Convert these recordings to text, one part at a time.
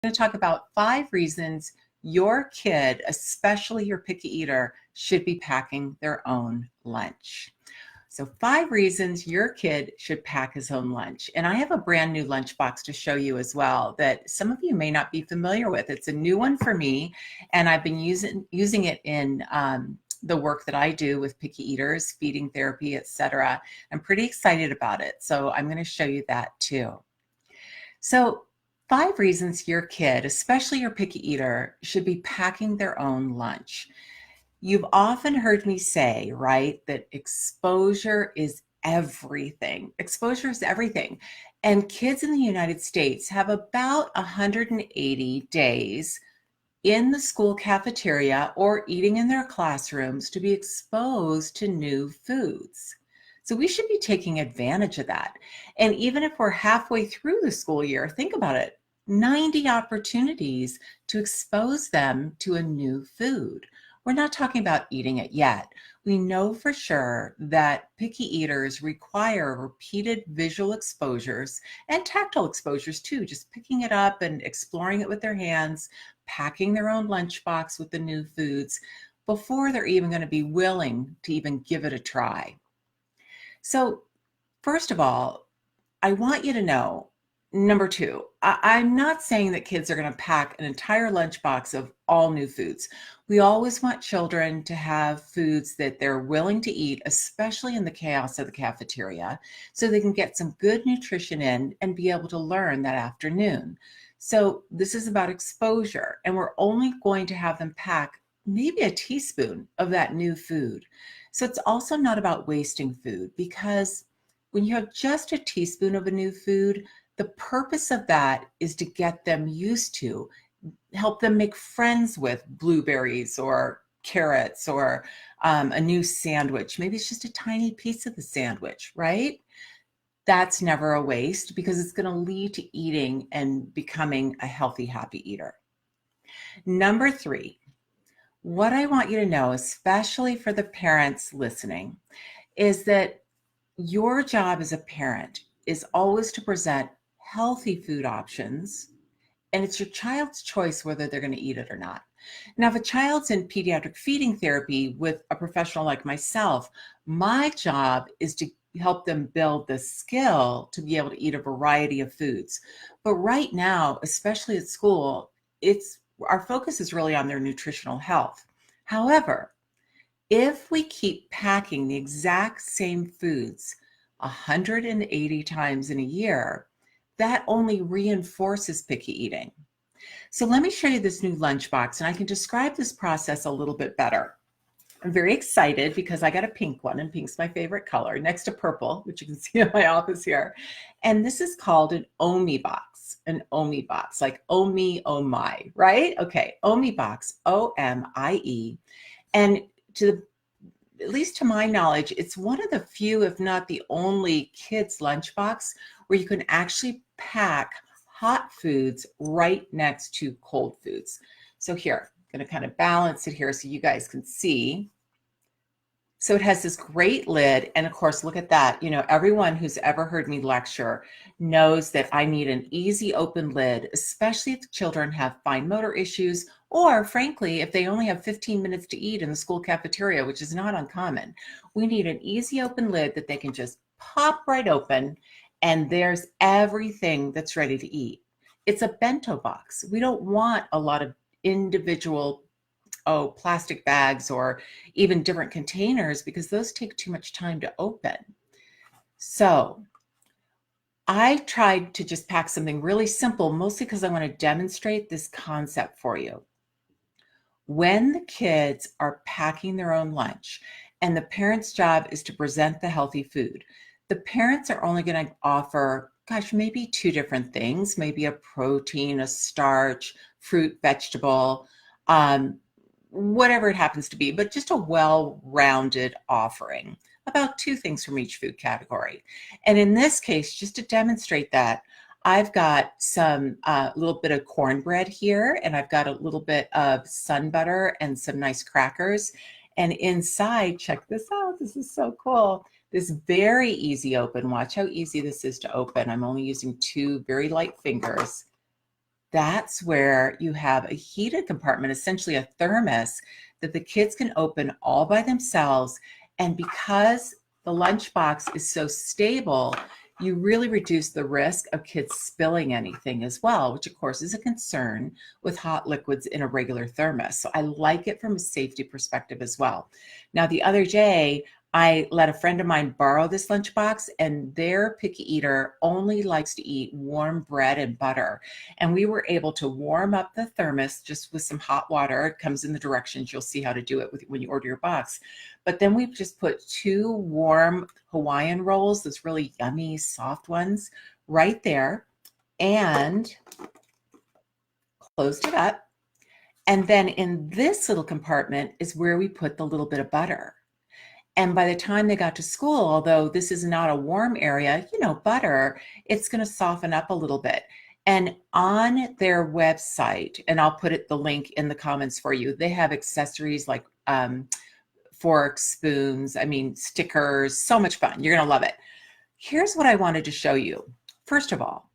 going to talk about 5 reasons your kid, especially your picky eater, should be packing their own lunch. So 5 reasons your kid should pack his own lunch. And I have a brand new lunchbox to show you as well that some of you may not be familiar with. It's a new one for me, and I've been using it in the work that I do with picky eaters, feeding therapy, etc. I'm pretty excited about it. So I'm going to show you that too. So 5 reasons your kid, especially your picky eater, should be packing their own lunch. You've often heard me say, right, that exposure is everything. Exposure is everything. And kids in the United States have about 180 days in the school cafeteria or eating in their classrooms to be exposed to new foods. So we should be taking advantage of that. And even if we're halfway through the school year, think about it, 90 opportunities to expose them to a new food. We're not talking about eating it yet. We know for sure that picky eaters require repeated visual exposures and tactile exposures too, just picking it up and exploring it with their hands, packing their own lunchbox with the new foods before they're even going to be willing to even give it a try. So first of all, I want you to know, number 2, I'm not saying that kids are going to pack an entire lunchbox of all new foods. We always want children to have foods that they're willing to eat, especially in the chaos of the cafeteria, so they can get some good nutrition in and be able to learn that afternoon. So this is about exposure, and we're only going to have them pack maybe a teaspoon of that new food. So it's also not about wasting food, because when you have just a teaspoon of a new food, the purpose of that is to get them used to, help them make friends with blueberries or carrots or a new sandwich. Maybe it's just a tiny piece of the sandwich, right? That's never a waste because it's going to lead to eating and becoming a healthy, happy eater. Number 3, what I want you to know, especially for the parents listening, is that your job as a parent is always to present healthy food options, and it's your child's choice whether they're going to eat it or not. Now, if a child's in pediatric feeding therapy with a professional like myself, my job is to help them build the skill to be able to eat a variety of foods. But right now, especially at school, our focus is really on their nutritional health. However, if we keep packing the exact same foods 180 times in a year, that only reinforces picky eating. So let me show you this new lunchbox, and I can describe this process a little bit better. I'm very excited because I got a pink one, and pink's my favorite color, next to purple, which you can see in my office here. And this is called an Oni Box, like oh me, oh my, right? Okay, Oni Box, O-M-I-E. And at least to my knowledge, it's one of the few, if not the only, kids' lunchbox where you can actually pack hot foods right next to cold foods. So here, I'm going to kind of balance it here so you guys can see. So it has this great lid, and of course, look at that. You know, everyone who's ever heard me lecture knows that I need an easy open lid, especially if the children have fine motor issues, or frankly, if they only have 15 minutes to eat in the school cafeteria, which is not uncommon. We need an easy open lid that they can just pop right open, and there's everything that's ready to eat. It's a bento box. We don't want a lot of individual plastic bags or even different containers because those take too much time to open. So I tried to just pack something really simple, mostly because I want to demonstrate this concept for you. When the kids are packing their own lunch and the parent's job is to present the healthy food, the parents are only going to offer, maybe 2 different things, maybe a protein, a starch, fruit, vegetable, whatever it happens to be, but just a well-rounded offering, about 2 things from each food category. And in this case, just to demonstrate that, I've got some little bit of cornbread here, and I've got a little bit of sun butter and some nice crackers. And inside, check this out, this is so cool. This very easy open, watch how easy this is to open. I'm only using 2 very light fingers. That's where you have a heated compartment, essentially a thermos that the kids can open all by themselves. And because the lunchbox is so stable, you really reduce the risk of kids spilling anything as well, which of course is a concern with hot liquids in a regular thermos. So I like it from a safety perspective as well. Now, the other day, I let a friend of mine borrow this lunchbox, and their picky eater only likes to eat warm bread and butter. And we were able to warm up the thermos just with some hot water. It comes in the directions. You'll see how to do it when you order your box. But then we just put 2 warm Hawaiian rolls, those really yummy, soft ones, right there, and closed it up. And then in this little compartment is where we put the little bit of butter. And by the time they got to school, although this is not a warm area, butter, it's going to soften up a little bit. And on their website, and I'll put the link in the comments for you, they have accessories like forks, spoons, stickers, so much fun. You're going to love it. Here's what I wanted to show you. First of all,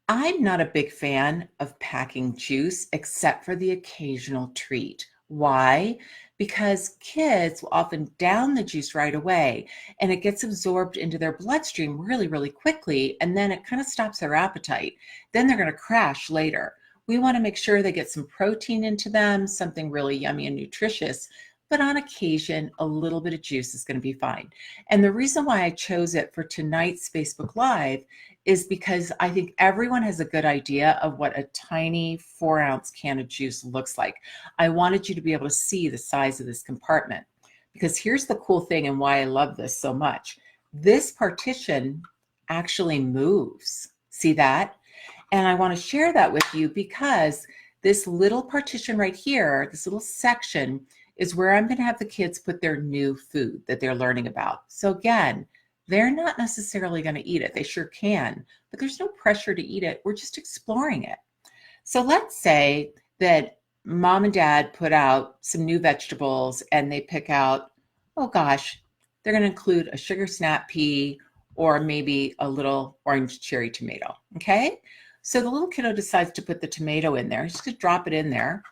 I'm not a big fan of packing juice except for the occasional treat. Why? Because kids will often down the juice right away, and it gets absorbed into their bloodstream really, really quickly, and then it kind of stops their appetite. Then they're going to crash later. We want to make sure they get some protein into them, something really yummy and nutritious, but on occasion, a little bit of juice is going to be fine. And the reason why I chose it for tonight's Facebook Live is because I think everyone has a good idea of what a tiny 4-ounce can of juice looks like. I wanted you to be able to see the size of this compartment, because here's the cool thing and why I love this so much. This partition actually moves. See that? And I want to share that with you because this little partition right here, this little section, is where I'm going to have the kids put their new food that they're learning about. So again, they're not necessarily going to eat it. They sure can, but there's no pressure to eat it. We're just exploring it. So let's say that mom and dad put out some new vegetables and they pick out, oh gosh, they're going to include a sugar snap pea or maybe a little orange cherry tomato. Okay. So the little kiddo decides to put the tomato in there. He's just going to drop it in there.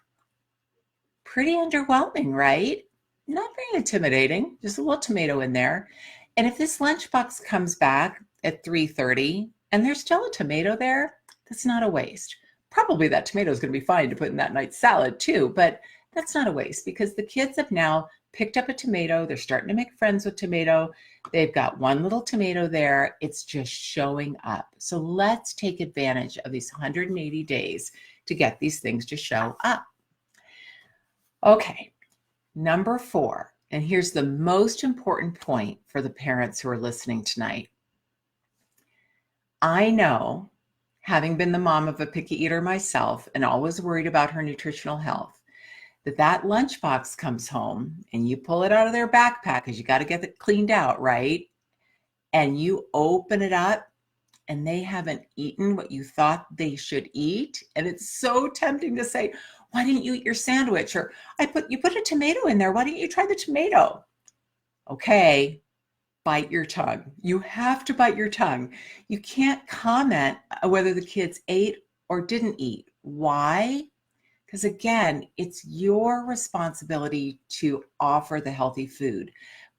Pretty underwhelming, right? Not very intimidating, just a little tomato in there. And if this lunchbox comes back at 3:30 and there's still a tomato there, that's not a waste. Probably that tomato is going to be fine to put in that night's salad too, but that's not a waste because the kids have now picked up a tomato. They're starting to make friends with tomato. They've got one little tomato there. It's just showing up. So let's take advantage of these 180 days to get these things to show up. Okay, number 4, and here's the most important point for the parents who are listening tonight. I know, having been the mom of a picky eater myself and always worried about her nutritional health, that lunchbox comes home and you pull it out of their backpack because you got to get it cleaned out, right? And you open it up and they haven't eaten what you thought they should eat. And it's so tempting to say, why didn't you eat your sandwich? Or you put a tomato in there. Why didn't you try the tomato? Okay, bite your tongue. You have to bite your tongue. You can't comment whether the kids ate or didn't eat. Why? Because again, it's your responsibility to offer the healthy food,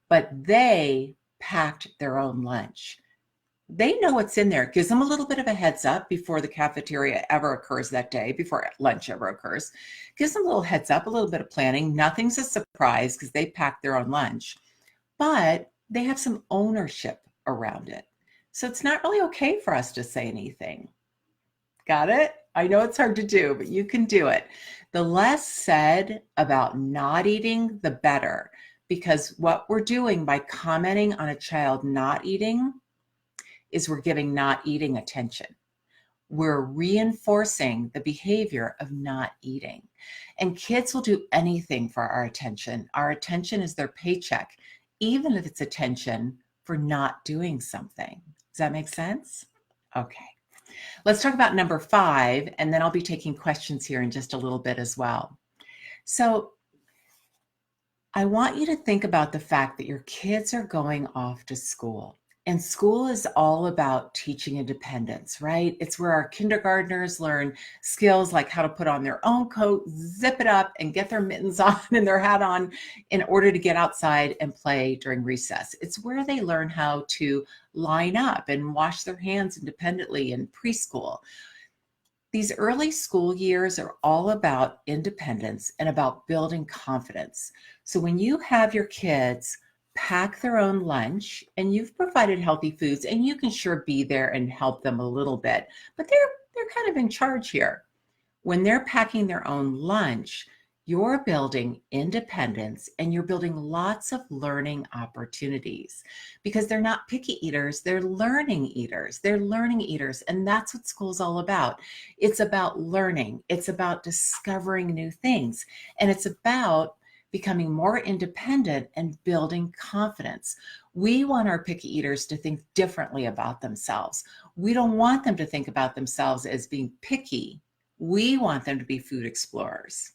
but they packed their own lunch. They know what's in there. It gives them a little bit of a heads up before the cafeteria ever occurs that day, before lunch ever occurs. Gives them a little heads up, a little bit of planning. Nothing's a surprise because they packed their own lunch, but they have some ownership around it. So it's not really okay for us to say anything. Got it? I know it's hard to do, but you can do it. The less said about not eating, the better, because what we're doing by commenting on a child not eating is we're giving not eating attention. We're reinforcing the behavior of not eating. And kids will do anything for our attention. Our attention is their paycheck, even if it's attention for not doing something. Does that make sense? Okay. Let's talk about number 5, and then I'll be taking questions here in just a little bit as well. So I want you to think about the fact that your kids are going off to school. And school is all about teaching independence, right? It's where our kindergartners learn skills like how to put on their own coat, zip it up, and get their mittens on and their hat on in order to get outside and play during recess. It's where they learn how to line up and wash their hands independently in preschool. These early school years are all about independence and about building confidence. So when you have your kids pack their own lunch and you've provided healthy foods, and you can sure be there and help them a little bit, but they're kind of in charge here. When they're packing their own lunch, you're building independence and you're building lots of learning opportunities, because they're not picky eaters, they're learning eaters. They're learning eaters. And that's what school's all about. It's about learning, it's about discovering new things, and it's about becoming more independent and building confidence. We want our picky eaters to think differently about themselves. We don't want them to think about themselves as being picky. We want them to be food explorers.